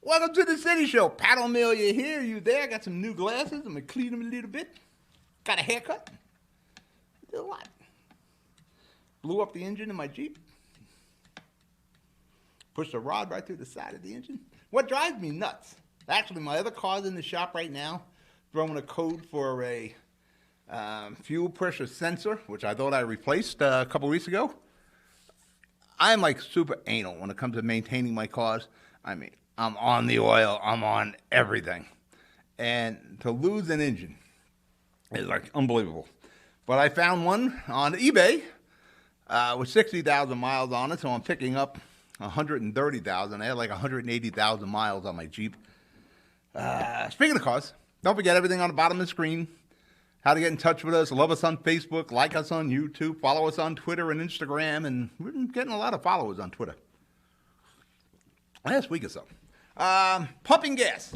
Welcome to the City Show. Pat O Melia here. You there? I got some new glasses. I'm going to clean them a little bit. Got a haircut. Did a lot. Blew up the engine in my Jeep. Pushed a rod right through the side of the engine. What drives me nuts, actually, my other car's in the shop right now, throwing a code for a fuel pressure sensor, which I thought I replaced a couple weeks ago. I'm like super anal when it comes to maintaining my cars. I mean, I'm on the oil, I'm on everything. And to lose an engine is like unbelievable. But I found one on eBay with 60,000 miles on it, so I'm picking up 130,000. I had like 180,000 miles on my Jeep. Speaking of cars, don't forget everything on the bottom of the screen. How to get in touch with us. Love us on Facebook, like us on YouTube, follow us on Twitter and Instagram, and we're getting a lot of followers on Twitter. Last week or so. Pumping gas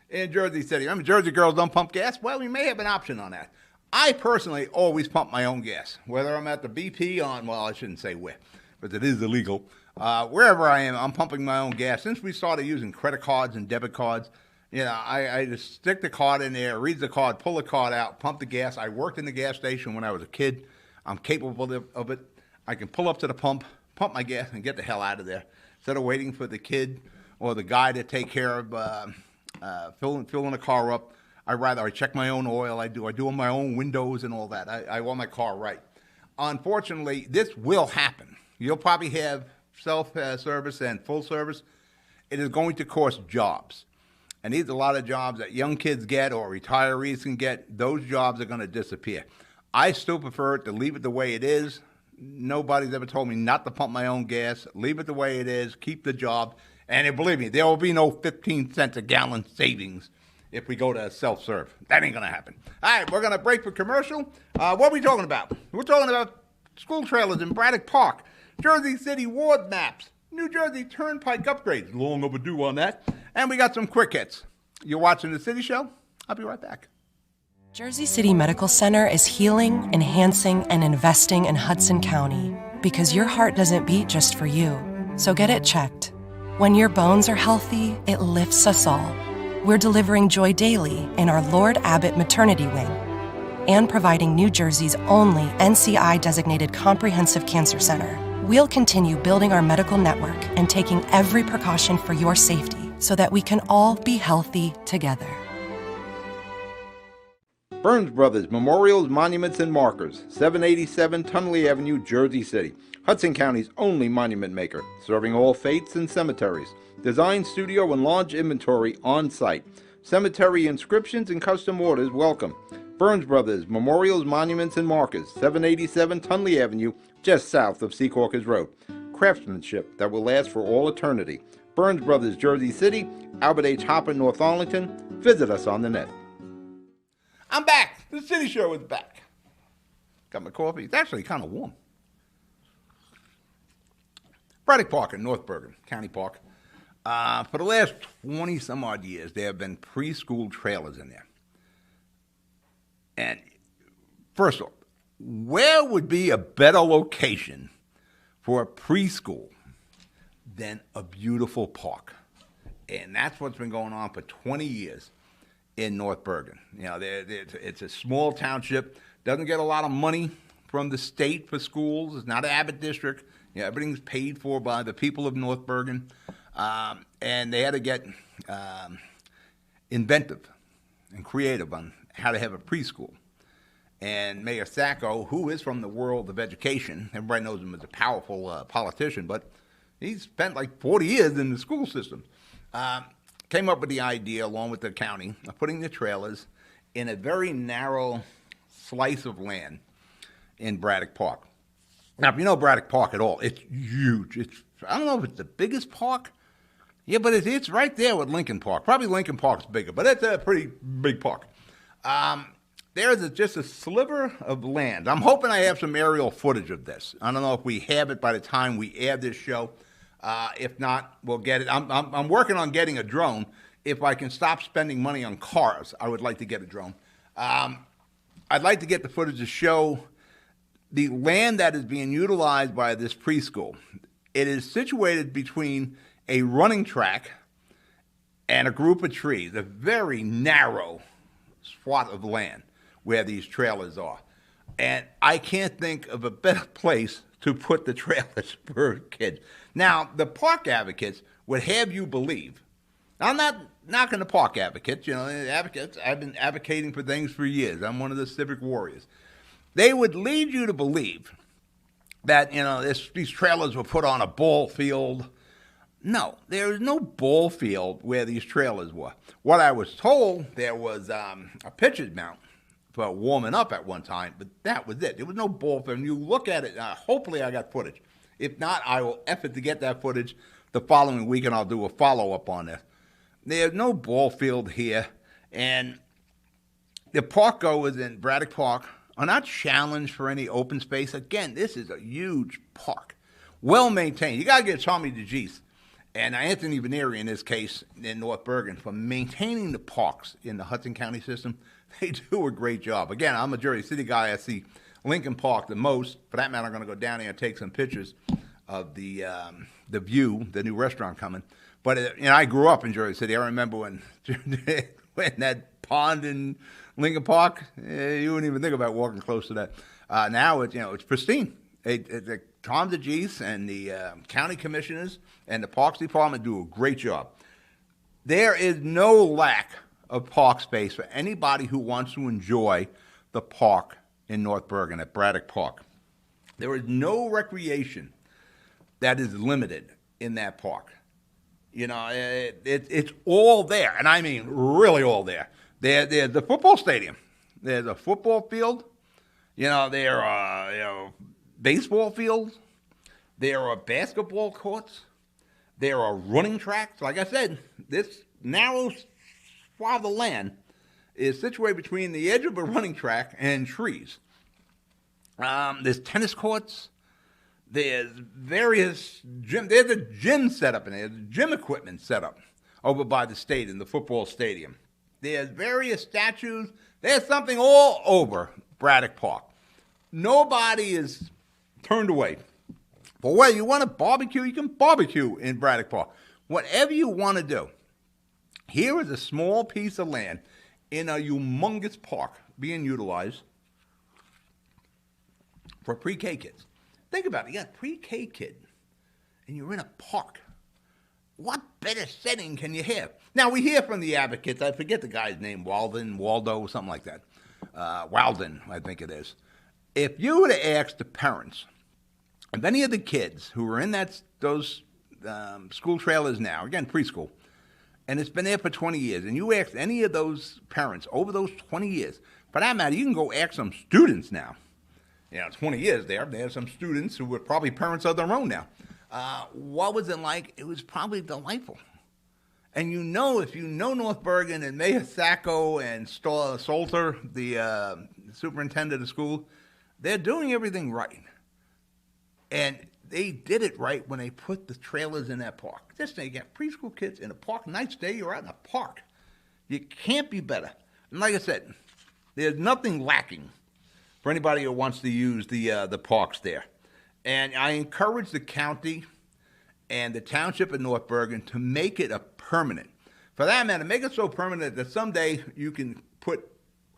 in Jersey City. Remember, Jersey girls don't pump gas? Well, we may have an option on that. I personally always pump my own gas, whether I'm at the BP well, I shouldn't say where, but it is illegal. Wherever I am, I'm pumping my own gas. Since we started using credit cards and debit cards, you know, I just stick the card in there, read the card, pull the card out, pump the gas. I worked in the gas station when I was a kid. I'm capable of it. I can pull up to the pump my gas, and get the hell out of there. Instead of waiting for the kid or the guy to take care of filling the car up, I check my own oil. I do my own windows and all that. I want my car right. Unfortunately, this will happen. You'll probably have self-service and full service. It is going to cost jobs. And these are a lot of jobs that young kids get or retirees can get. Those jobs are going to disappear. I still prefer to leave it the way it is. Nobody's ever told me not to pump my own gas. Leave it the way it is. Keep the job. And believe me, there will be no 15 cents a gallon savings if we go to self-serve. That ain't going to happen. All right, we're going to break for commercial. What are we talking about? We're talking about school trailers in Braddock Park, Jersey City ward maps, New Jersey Turnpike upgrades. Long overdue on that. And we got some quick hits. You're watching The City Show. I'll be right back. Jersey City Medical Center is healing, enhancing, and investing in Hudson County because your heart doesn't beat just for you. So get it checked. When your bones are healthy, it lifts us all. We're delivering joy daily in our Lord Abbott Maternity Wing and providing New Jersey's only NCI-designated comprehensive cancer center. We'll continue building our medical network and taking every precaution for your safety so that we can all be healthy together. Burns Brothers Memorials, Monuments, and Markers, 787 Tunley Avenue, Jersey City. Hudson County's only monument maker, serving all faiths and cemeteries. Design, studio, and large inventory on site. Cemetery inscriptions and custom orders welcome. Burns Brothers Memorials, Monuments, and Markers, 787 Tunley Avenue, just south of Secaucus Road. Craftsmanship that will last for all eternity. Burns Brothers, Jersey City, Albert H. Hopper, North Arlington. Visit us on the net. I'm back. The City Show is back. Got my coffee. It's actually kind of warm. Braddock Park in North Bergen, County Park. For the last 20 some odd years, there have been preschool trailers in there. And first off, where would be a better location for a preschool than a beautiful park? And that's what's been going on for 20 years in North Bergen. You know, it's a small township, doesn't get a lot of money from the state for schools. It's not an Abbott district. You know, everything's paid for by the people of North Bergen. And they had to get inventive and creative on how to have a preschool. And Mayor Sacco, who is from the world of education, everybody knows him as a powerful politician, but he's spent like 40 years in the school system, came up with the idea, along with the county, of putting the trailers in a very narrow slice of land in Braddock Park. Now, if you know Braddock Park at all, it's huge. I don't know if it's the biggest park. Yeah, but it's right there with Lincoln Park. Probably Lincoln Park's bigger, but it's a pretty big park. There's just a sliver of land. I'm hoping I have some aerial footage of this. I don't know if we have it by the time we air this show. If not, we'll get it. I'm working on getting a drone. If I can stop spending money on cars, I would like to get a drone. I'd like to get the footage to show the land that is being utilized by this preschool. It is situated between a running track and a group of trees, a very narrow swath of land where these trailers are. And I can't think of a better place to put the trailers for kids. Now, the park advocates would have you believe, I'm not knocking the park advocates, advocates, I've been advocating for things for years. I'm one of the civic warriors. They would lead you to believe that, these trailers were put on a ball field. No, there is no ball field where these trailers were. What I was told, there was a pitcher's mount for warming up at one time, but that was it. There was no ball field. And you look at it, hopefully I got footage. If not, I will effort to get that footage the following week, and I'll do a follow-up on this. There's no ball field here, and the park goers in Braddock Park are not challenged for any open space. Again, this is a huge park, well maintained. You got to get Tommy DeGeese and Anthony Veneri, in this case, in North Bergen, for maintaining the parks in the Hudson County system. They do a great job. Again, I'm a Jersey City guy. I see Lincoln Park the most. For that matter, I'm going to go down there and take some pictures of the View, the new restaurant coming. But I grew up in Jersey City. I remember when that pond in Lincoln Park, you wouldn't even think about walking close to that. Now it's pristine. Tom DeGeese and the county commissioners and the Parks Department do a great job. There is no lack of park space for anybody who wants to enjoy the park in North Bergen at Braddock Park. There is no recreation that is limited in that park. It's all there, and I mean really all there. There's the football stadium. There's a football field. There are baseball fields. There are basketball courts. There are running tracks. Like I said, this narrow swath of land is situated between the edge of a running track and trees. There's tennis courts. There's various gym. There's a gym set up in there. There's gym equipment set up over by the state in the football stadium. There's various statues. There's something all over Braddock Park. Nobody is turned away. But whether you want to barbecue, you can barbecue in Braddock Park. Whatever you want to do. Here is a small piece of land in a humongous park being utilized for pre-K kids. Think about it. You got a pre-K kid, and you're in a park. What better setting can you have? Now, we hear from the advocates. I forget the guy's name, Waldo, something like that. Walden, I think it is. If you were to ask the parents of any of the kids who are in those school trailers now, again, preschool, and it's been there for 20 years, and you ask any of those parents over those 20 years, for that matter, you can go ask some students now. 20 years there. There's some students who were probably parents of their own now. What was it like? It was probably delightful. And if you know North Bergen and Mayor Sacco and Salter, the superintendent of school, they're doing everything right. And they did it right when they put the trailers in that park. This thing, you got preschool kids in a park. Nice day, you're out in a park. You can't be better. And like I said, there's nothing lacking for anybody who wants to use the parks there. And I encourage the county and the township of North Bergen to make it a permanent. For that matter, make it so permanent that someday you can put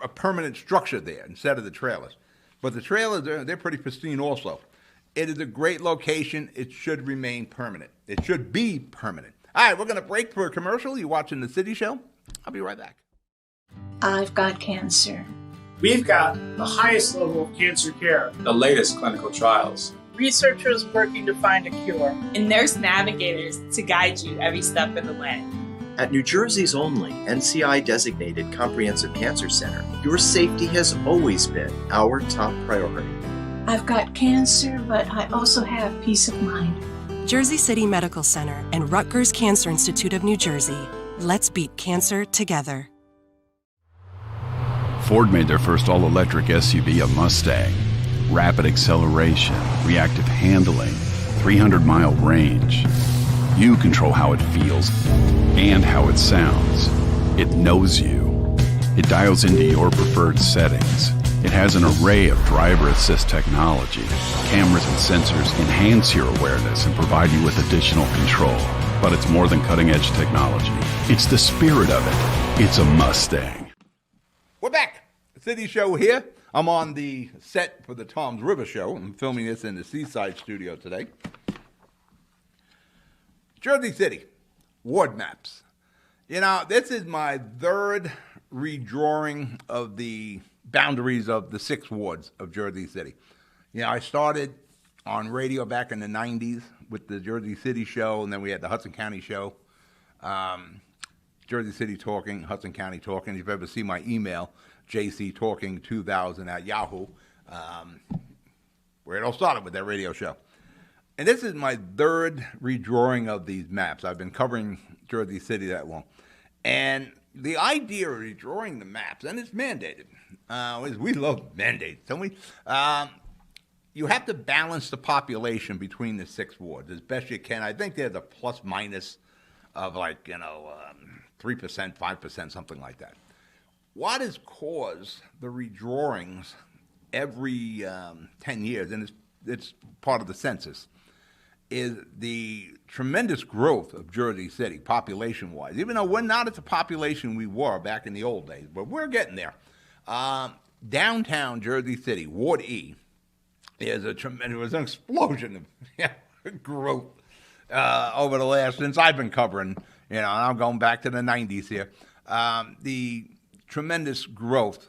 a permanent structure there instead of the trailers. But the trailers, they're pretty pristine also. It is a great location. It should remain permanent. It should be permanent. All right, we're going to break for a commercial. You're watching The City Show. I'll be right back. I've got cancer. We've got the highest level of cancer care, the latest clinical trials, researchers working to find a cure, and nurse navigators to guide you every step of the way. At New Jersey's only NCI-designated Comprehensive Cancer Center, your safety has always been our top priority. I've got cancer, but I also have peace of mind. Jersey City Medical Center and Rutgers Cancer Institute of New Jersey. Let's beat cancer together. Ford made their first all-electric SUV a Mustang. Rapid acceleration, reactive handling, 300-mile range. You control how it feels and how it sounds. It knows you. It dials into your preferred settings. It has an array of driver assist technology. Cameras and sensors enhance your awareness and provide you with additional control. But it's more than cutting-edge technology. It's the spirit of it. It's a Mustang. We're back. City Show here. I'm on the set for the Tom's River Show. I'm filming this in the Seaside studio today. Jersey City, ward maps. You know, this is my third redrawing of the boundaries of the 6 wards of Jersey City. You know, I started on radio back in the 90s with the Jersey City Show, and then we had the Hudson County Show. Jersey City Talking, Hudson County Talking. If you've ever seen my email, jctalking2000@yahoo, where it all started with that radio show. And this is my third redrawing of these maps. I've been covering Jersey City that long. And the idea of redrawing the maps, and it's mandated. We love mandates, don't we? You have to balance the population between the 6 wards as best you can. I think there's a plus minus of 3%, 5%, something like that. What has caused the redrawings every 10 years, and it's part of the census, is the tremendous growth of Jersey City, population-wise. Even though we're not at the population we were back in the old days, but we're getting there. Downtown Jersey City, Ward E, is it was an explosion of growth over the last, since I've been covering, and I'm going back to the 90s here. The tremendous growth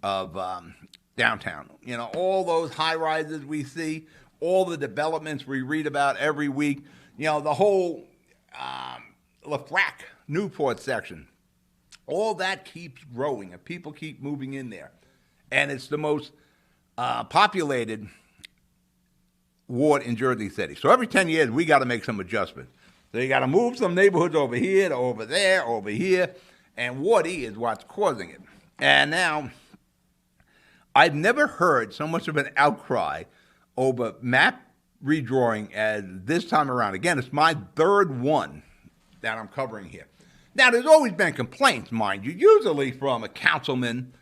of downtown. You know, all those high-rises we see, all the developments we read about every week, you know, the whole LaFrac, Newport section, all that keeps growing and people keep moving in there. And it's the most populated ward in Jersey City. So every 10 years, we got to make some adjustments. So you got to move some neighborhoods over here to over there, over here, and Ward E is what's causing it. And now, I've never heard so much of an outcry over map redrawing as this time around. Again, it's my third one that I'm covering here. Now, there's always been complaints, mind you, usually from a councilman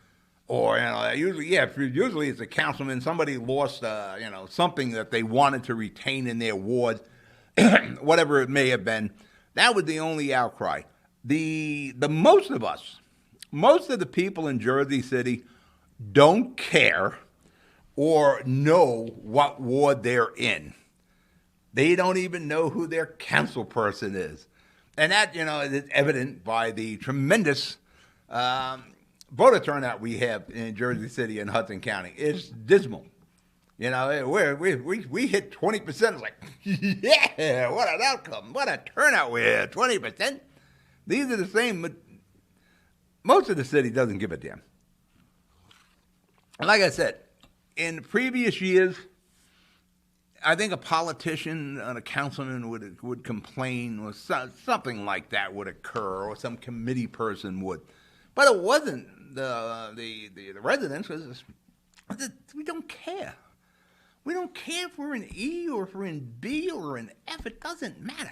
or, usually it's a councilman. Somebody lost, something that they wanted to retain in their ward, whatever it may have been. That was the only outcry. The most of the people in Jersey City don't care or know what ward they're in. They don't even know who their council person is. And that, is evident by the tremendous voter turnout we have in Jersey City and Hudson County. It's dismal. We hit 20%. It's like, yeah, what an outcome. What a turnout we had, 20%. These are the same, but most of the city doesn't give a damn. And like I said, in previous years, I think a politician and a councilman would complain, or something like that would occur, or some committee person would. But it wasn't the residents. We don't care. We don't care if we're in E or if we're in B or in F. It doesn't matter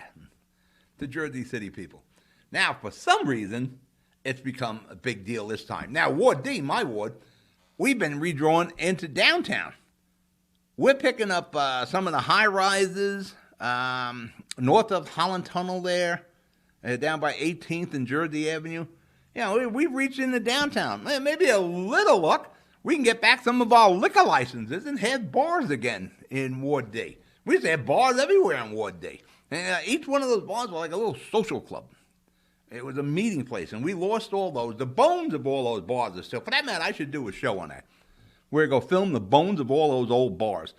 to Jersey City people. Now, for some reason, it's become a big deal this time. Now, Ward D, my ward, we've been redrawn into downtown. We're picking up some of the high-rises north of Holland Tunnel there, down by 18th and Jersey Avenue. We've reached into downtown. Maybe a little luck, we can get back some of our liquor licenses and have bars again in Ward D. We used to have bars everywhere in Ward D. And each one of those bars was like a little social club. It was a meeting place, and we lost all those. The bones of all those bars are still. For that matter, I should do a show on that. We're going to go film the bones of all those old bars.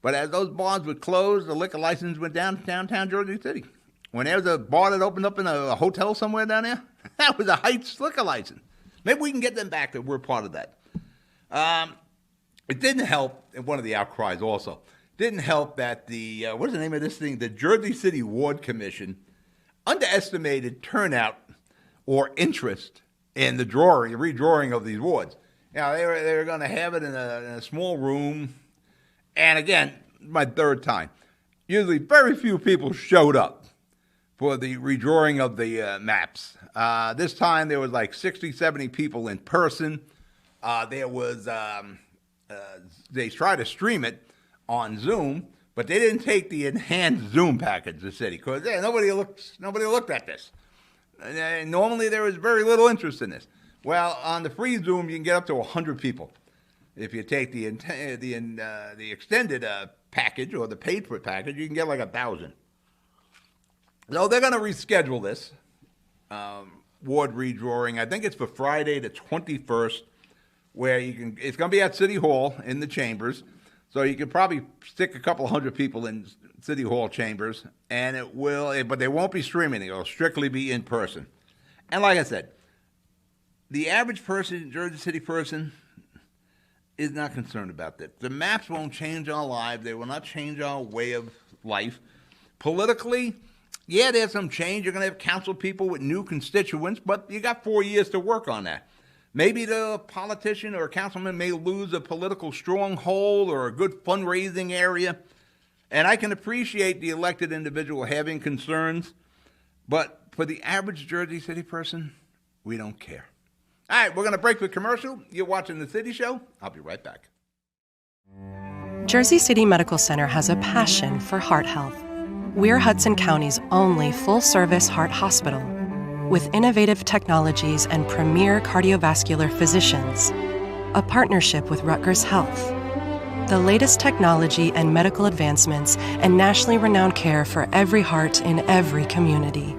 But as those bars would close, the liquor license went down to downtown Jersey City. When there was a bar that opened up in a hotel somewhere down there, that was a Heights liquor license. Maybe we can get them back, that we're part of that. It didn't help, and one of the outcries also, didn't help that what's the name of this thing? The Jersey City Ward Commission underestimated turnout or interest in the redrawing of these wards. They were going to have it in a small room, and again, my third time. usually very few people showed up for the redrawing of the maps. This time there was like 60, 70 people in person. There was, they tried to stream it on Zoom, but they didn't take the enhanced Zoom package, the city, because nobody looked at this. Normally there was very little interest in this. Well, on the free Zoom, you can get up to 100 people. If you take the extended package or the paid-for package, you can get like 1,000. So they're going to reschedule this ward redrawing. I think it's for Friday the 21st, where it's going to be at City Hall in the chambers. So you could probably stick a couple hundred people in City Hall chambers, and but they won't be streaming. It'll strictly be in person. And like I said, the average person, Jersey City person, is not concerned about that. The maps won't change our lives. They will not change our way of life. Politically, yeah, there's some change. You're going to have council people with new constituents, but you got 4 years to work on that. Maybe the politician or councilman may lose a political stronghold or a good fundraising area. And I can appreciate the elected individual having concerns, but for the average Jersey City person, we don't care. All right, we're going to break for commercial. You're watching The City Show. I'll be right back. Jersey City Medical Center has a passion for heart health. We're Hudson County's only full-service heart hospital, with innovative technologies and premier cardiovascular physicians, a partnership with Rutgers Health, the latest technology and medical advancements, and nationally renowned care for every heart in every community.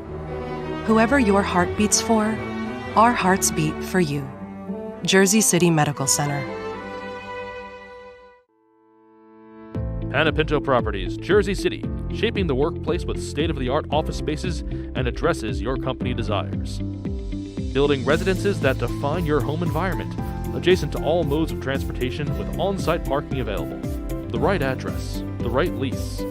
Whoever your heart beats for, our hearts beat for you. Jersey City Medical Center. Panapinto Properties, Jersey City, shaping the workplace with state-of-the-art office spaces and addresses your company desires. Building residences that define your home environment, adjacent to all modes of transportation with on-site parking available. The right address, the right lease.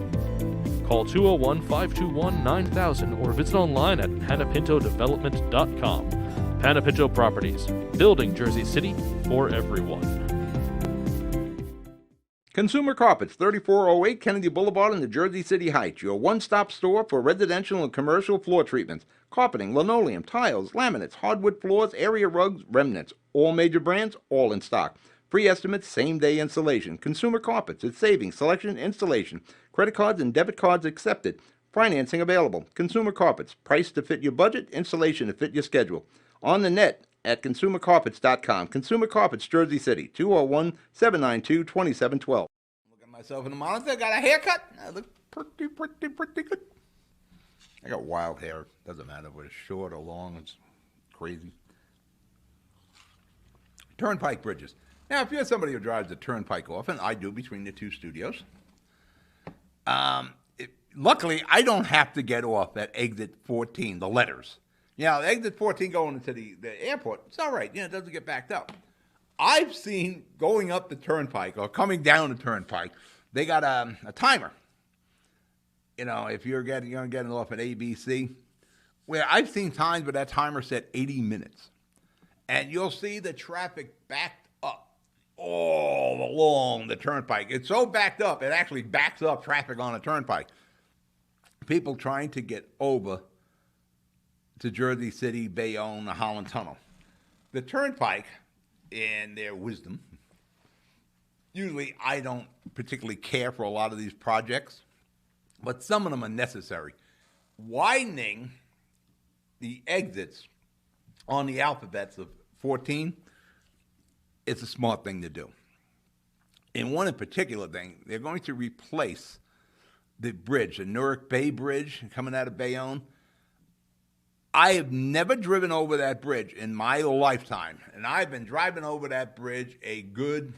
Call 201-521-9000 or visit online at panapintodevelopment.com. Panapinto Properties, building Jersey City for everyone. Consumer Carpets, 3408 Kennedy Boulevard in the Jersey City Heights, your one-stop store for residential and commercial floor treatments, carpeting, linoleum, tiles, laminates, hardwood floors, area rugs, remnants, all major brands, all in stock. Free estimates, same-day installation. Consumer Carpets, it's savings, selection, installation. Credit cards and debit cards accepted. Financing available. Consumer Carpets, price to fit your budget, installation to fit your schedule. On the net at consumercarpets.com. Consumer Carpets, Jersey City, 201-792-2712. Look at myself in the monitor. Got a haircut. I look pretty good. I got wild hair. Doesn't matter whether it's short or long. It's crazy. Turnpike bridges. Now, if you're somebody who drives the Turnpike often, I do between the two studios. Luckily, I don't have to get off at exit 14, the letters. Exit 14 going into the airport, it's all right. It doesn't get backed up. I've seen going up the Turnpike or coming down the Turnpike, they got a timer. If you're getting off at ABC, where I've seen times where that timer set 80 minutes. And you'll see the traffic backed up all along the Turnpike. It's so backed up, it actually backs up traffic on a Turnpike. People trying to get over to Jersey City, Bayonne, the Holland Tunnel. The Turnpike, in their wisdom, usually I don't particularly care for a lot of these projects, but some of them are necessary. Widening the exits on the alphabets of 14 is a smart thing to do. In one in particular thing, they're going to replace the bridge, the Newark Bay Bridge coming out of Bayonne. I have never driven over that bridge in my lifetime, and I've been driving over that bridge a good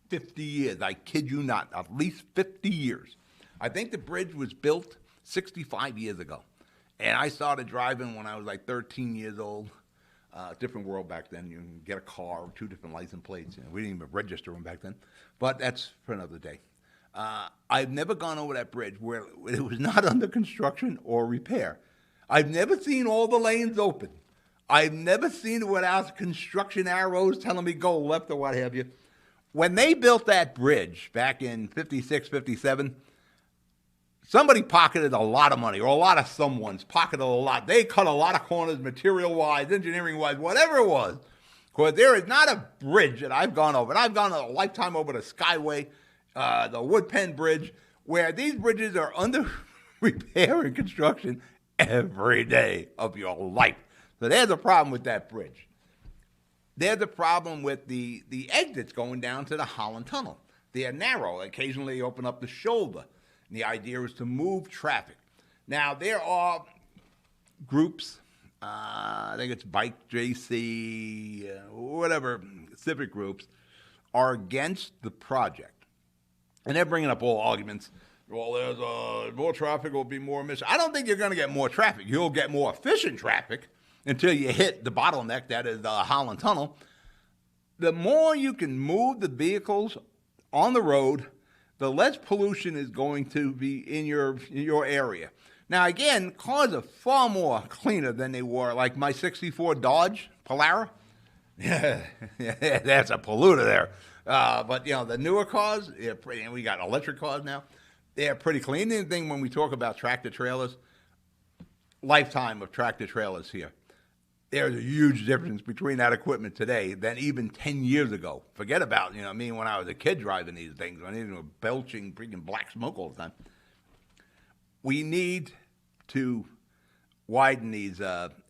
50 years. I kid you not, at least 50 years. I think the bridge was built 65 years ago, and I started driving when I was like 13 years old. Different world back then. You can get a car with 2 different license plates. We didn't even register them back then, but that's for another day. I've never gone over that bridge where it was not under construction or repair. I've never seen all the lanes open. I've never seen it without construction arrows telling me go left or what have you. When they built that bridge back in 56, 57, somebody pocketed a lot of money, or a lot of someone's pocketed a lot. They cut a lot of corners, material-wise, engineering-wise, whatever it was. Because there is not a bridge that I've gone over, and I've gone a lifetime over the Skyway, the Woodpen Bridge, where these bridges are under repair and construction every day of your life. So there's a problem with that bridge. There's a problem with the exits going down to the Holland Tunnel. They are narrow. Occasionally open up the shoulder. And the idea is to move traffic. Now, there are groups, I think it's Bike JC, whatever, civic groups, are against the project. And they're bringing up all arguments. Well, there's more traffic, will be more emissions. I don't think you're going to get more traffic. You'll get more efficient traffic until you hit the bottleneck, that is the Holland Tunnel. The more you can move the vehicles on the road, the less pollution is going to be in your area. Now, again, cars are far more cleaner than they were. Like my 64 Dodge Polara, yeah, that's a polluter there. But, the newer cars, and we got electric cars now, they're pretty clean. The thing when we talk about tractor trailers, lifetime of tractor trailers here. There's a huge difference between that equipment today than even 10 years ago. Forget about, me when I was a kid driving these things, when they were belching freaking black smoke all the time. We need to widen these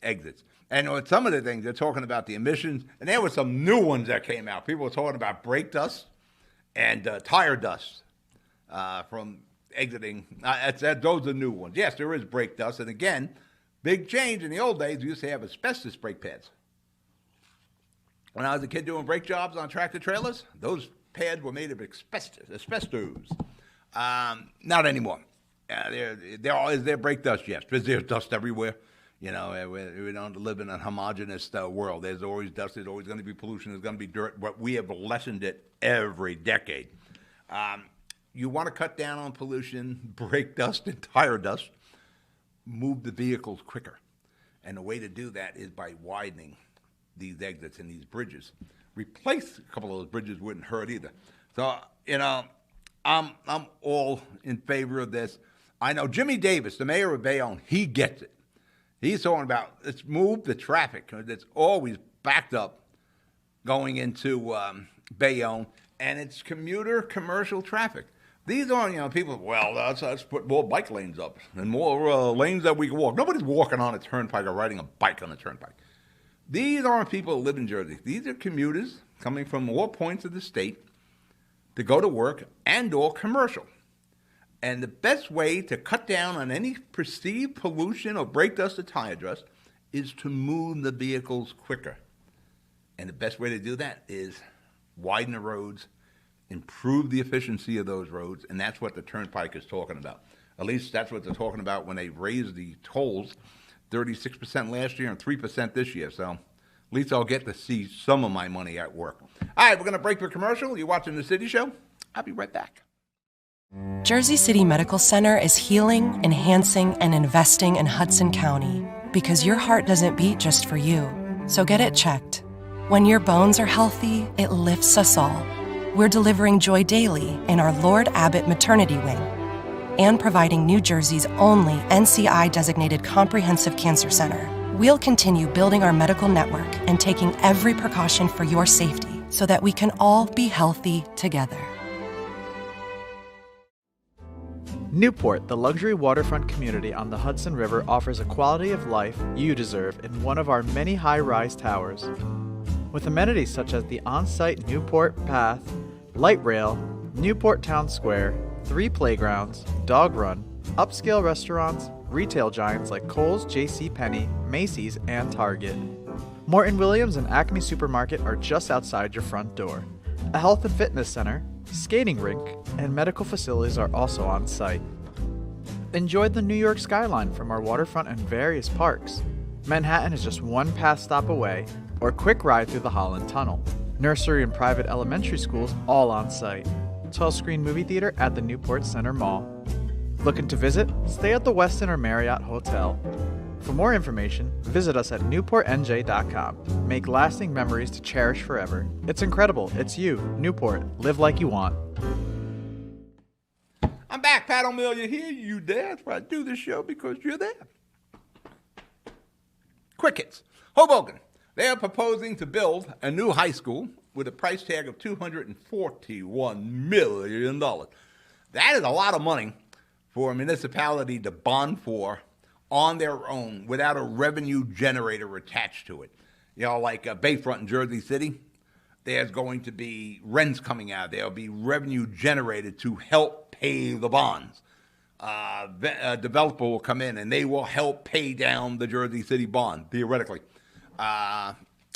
exits. And with some of the things, they're talking about the emissions, and there were some new ones that came out. People were talking about brake dust and tire dust from exiting. Those are new ones. Yes, there is brake dust, and again, big change. In the old days, we used to have asbestos brake pads. When I was a kid doing brake jobs on tractor trailers, those pads were made of asbestos. Not anymore. Is there brake dust? Yes. Is there dust everywhere? We don't live in a homogeneous world. There's always dust. There's always going to be pollution. There's going to be dirt. But we have lessened it every decade. You want to cut down on pollution, brake dust, and tire dust, move the vehicles quicker. And the way to do that is by widening these exits and these bridges. Replace a couple of those bridges wouldn't hurt either. So, I'm all in favor of this. I know Jimmy Davis, the mayor of Bayonne, he gets it. He's talking about, let's move the traffic. It's always backed up going into Bayonne, and it's commuter commercial traffic. These aren't, people, let's put more bike lanes up and more lanes that we can walk. Nobody's walking on a turnpike or riding a bike on a turnpike. These aren't people who live in Jersey. These are commuters coming from all points of the state to go to work and or commercial. And the best way to cut down on any perceived pollution or brake dust or tire dust is to move the vehicles quicker. And the best way to do that is widen the roads, improve the efficiency of those roads, and that's what the turnpike is talking about. At least that's what they're talking about when they raised the tolls 36% last year and 3% this year. So at least I'll get to see some of my money at work. All right, we're going to break for commercial. You're watching The City Show. I'll be right back. Jersey City Medical Center is healing, enhancing, and investing in Hudson County because your heart doesn't beat just for you. So get it checked. When your bones are healthy, it lifts us all. We're delivering joy daily in our Lord Abbott Maternity Wing and providing New Jersey's only NCI-designated comprehensive cancer center. We'll continue building our medical network and taking every precaution for your safety so that we can all be healthy together. Newport, the luxury waterfront community on the Hudson River, offers a quality of life you deserve in one of our many high-rise towers. With amenities such as the on-site Newport Path, light rail, Newport Town Square, 3 playgrounds, dog run, upscale restaurants, retail giants like Kohl's, JCPenney, Macy's, and Target. Morton Williams and Acme Supermarket are just outside your front door. A health and fitness center, skating rink, and medical facilities are also on site. Enjoy the New York skyline from our waterfront and various parks. Manhattan is just one path stop away, or a quick ride through the Holland Tunnel. Nursery and private elementary schools all on site. 12-screen movie theater at the Newport Center Mall. Looking to visit? Stay at the Westin or Marriott Hotel. For more information, visit us at newportnj.com. Make lasting memories to cherish forever. It's incredible. It's you, Newport. Live like you want. I'm back. Pat O Melia here. You there? That's why I do this show, because you're there. Quick hits. Hoboken. They are proposing to build a new high school with a price tag of $241 million. That is a lot of money for a municipality to bond for on their own without a revenue generator attached to it. You know, like Bayfront in Jersey City, there's going to be rents coming out. There'll be revenue generated to help pay the bonds. A developer will come in and they will help pay down the Jersey City bond, theoretically.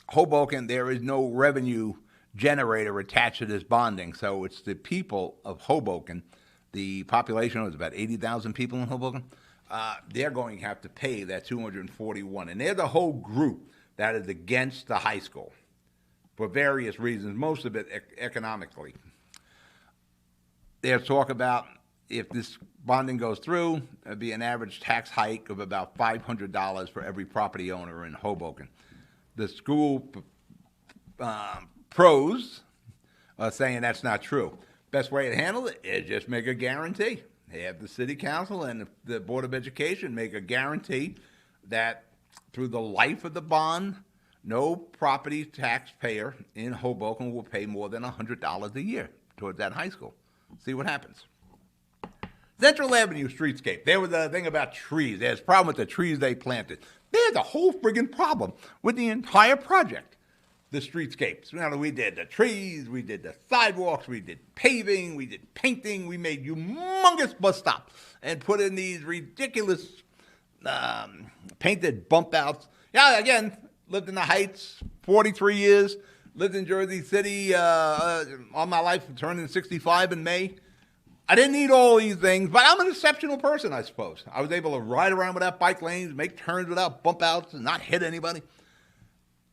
Hoboken, there is no revenue generator attached to this bonding, so it's the people of Hoboken. The population is about 80,000 people in Hoboken. They're going to have to pay that $241, and they're the whole group that is against the high school for various reasons, most of it economically. There's talk about, if this bonding goes through, it'd be an average tax hike of about $500 for every property owner in Hoboken. The school pros are saying that's not true. Best way to handle it is just make a guarantee. Have the city council and the Board of Education make a guarantee that through the life of the bond, no property taxpayer in Hoboken will pay more than $100 a year towards that high school. See what happens. Central Avenue Streetscape. There was a thing about trees. There's a problem with the trees they planted. There's a whole friggin' problem with the entire project. The streetscapes. Now, we did the trees, we did the sidewalks, we did paving, we did painting, we made humongous bus stops and put in these ridiculous painted bump outs. Yeah, again, lived in the Heights 43 years, lived in Jersey City all my life, turning 65 in May. I didn't need all these things, but I'm an exceptional person, I suppose. I was able to ride around without bike lanes, make turns without bump outs, and not hit anybody.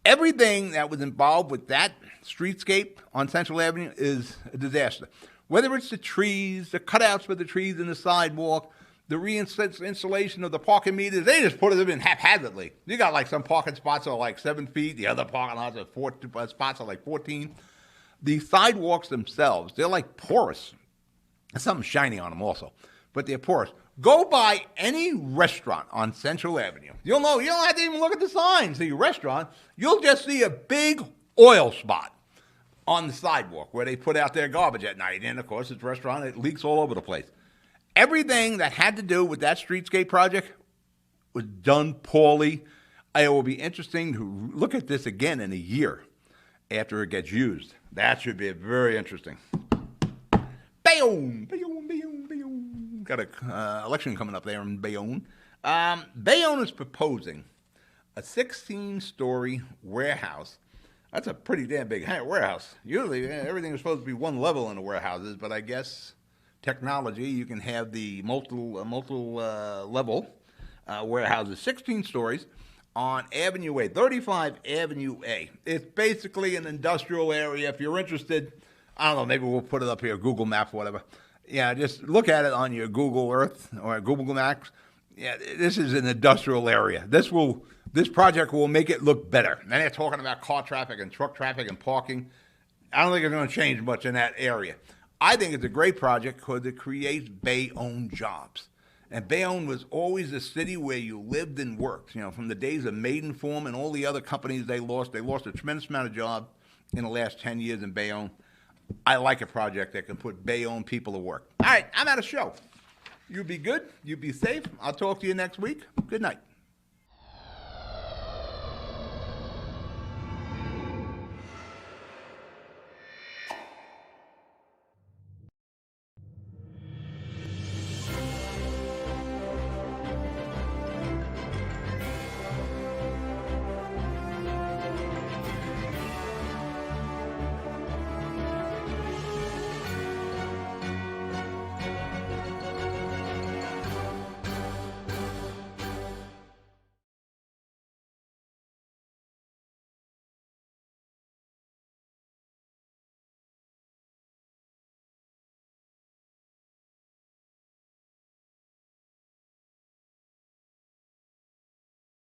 Everything that was involved with that streetscape on Central Avenue is a disaster. Whether it's the trees, the cutouts for the trees in the sidewalk, the reinstallation of the parking meters, they just put it in haphazardly. You got like some parking spots are like 7 feet, the other parking lots are spots are like 14. The sidewalks themselves, they're like porous. There's something shiny on them also, but they're porous. Go by any restaurant on Central Avenue. You'll know, you don't have to even look at the sign, see a restaurant. You'll just see a big oil spot on the sidewalk where they put out their garbage at night. And of course, it's a restaurant, it leaks all over the place. Everything that had to do with that streetscape project was done poorly. It will be interesting to look at this again in a year after it gets used. That should be very interesting. Bayonne, Bayonne, Bayonne, Bayonne. Got an election coming up there in Bayonne. Bayonne is proposing a 16-story warehouse. That's a pretty damn big warehouse. Usually, everything is supposed to be one level in the warehouses, but I guess technology, you can have the multi-level warehouses, 16 stories on Avenue A, 35 Avenue A. It's basically an industrial area. If you're interested, I don't know, maybe we'll put it up here, Google Maps, whatever. Yeah, just look at it on your Google Earth or Google Maps. Yeah, this is an industrial area. This project will make it look better. And they're talking about car traffic and truck traffic and parking. I don't think it's going to change much in that area. I think it's a great project because it creates Bayonne jobs. And Bayonne was always a city where you lived and worked. You know, from the days of Maidenform and all the other companies they lost a tremendous amount of jobs in the last 10 years in Bayonne. I like a project that can put Bayonne people to work. All right, I'm out of show. You be good. You be safe. I'll talk to you next week. Good night.